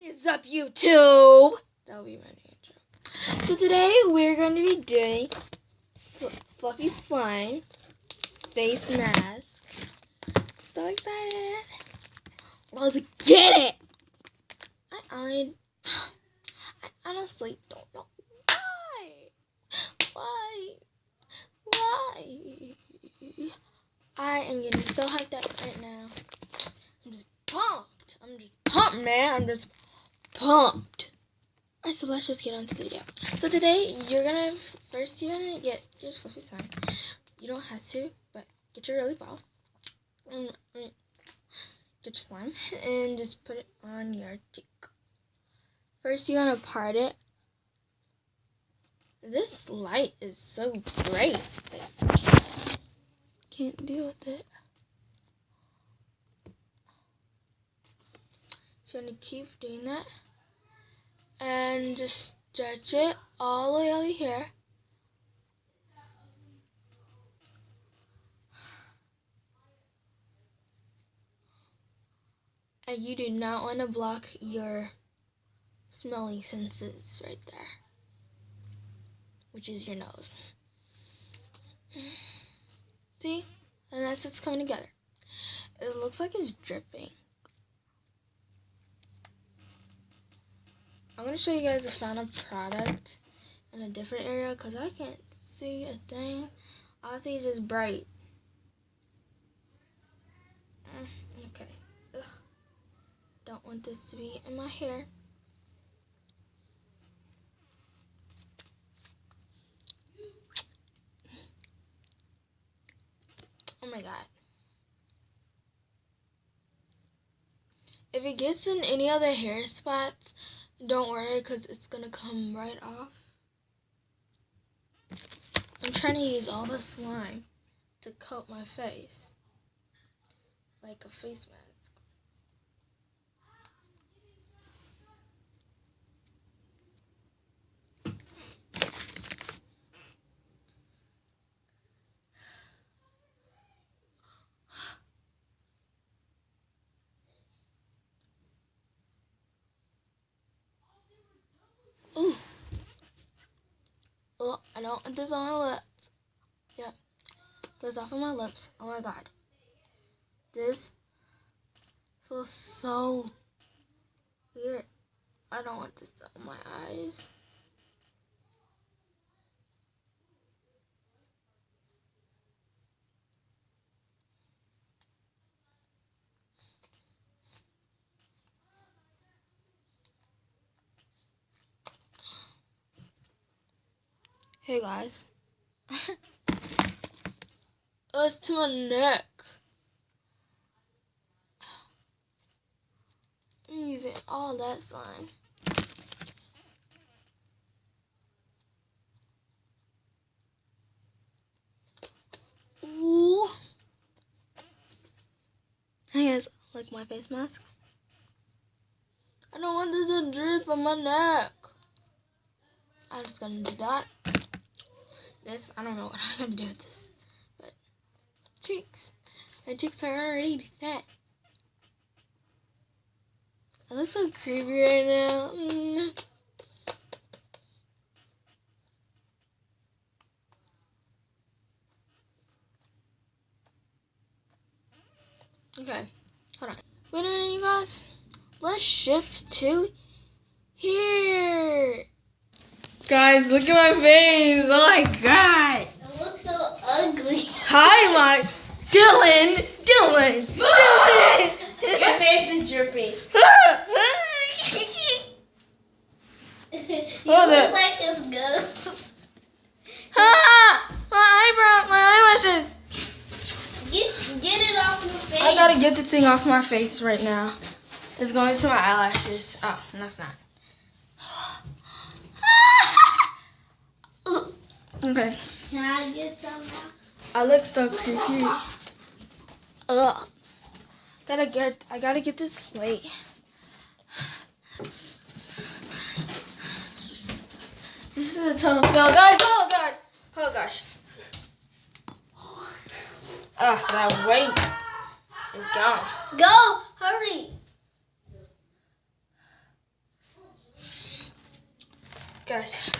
What's up, YouTube? That'll be my intro. So today we're going to be doing fluffy slime face mask. So excited! Let's get it! I honestly don't know why. I am getting so hyped up right now. I'm just pumped, man. I'm just pumped. Alright, so let's just get on to the video. So today, you're gonna get your fluffy slime. You don't have to, but get your rolly ball. Get your slime and just put it on your cheek. First, you're gonna part it. This light is so bright. Can't deal with it. So I'm gonna keep doing that. And just stretch it all the way over here. And you do not want to block your smelling senses right there, which is your nose. See? And that's what's coming together. It looks like it's dripping. I'm going to show you guys the final product in a different area because I can't see a thing. All I see is just bright. Okay. Ugh. Don't want this to be in my hair. Oh my god. If it gets in any other hair spots, don't worry because it's going to come right off. I'm trying to use all the slime to coat my face like a face mask. Ooh. Oh, I don't want this on my lips. Yep. Goes off of my lips. Oh my god. This feels so weird. I don't want this on my eyes. Hey guys. It's to my neck. I'm using all that slime. Ooh. Hey guys, like my face mask? I don't want this to drip on my neck. I'm just gonna do that. This, I don't know what I'm gonna do with this. But, cheeks. My cheeks are already fat. I look so creepy right now. Okay, hold on. Wait a minute, you guys. Let's shift to here. Guys, look at my face. Oh my god. It looks so ugly. Hi, my Dylan. Your face is dripping. You look like a ghost. My eyelashes. Get it off your face. I gotta get this thing off my face right now. It's going to my eyelashes. Oh, no, it's not. Okay. Can I get some now? I look so creepy. Ugh. I gotta get this plate. This is a total fail, guys. Oh god. Oh gosh. That weight is gone. Go, hurry. Guys.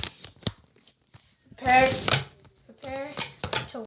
Prepare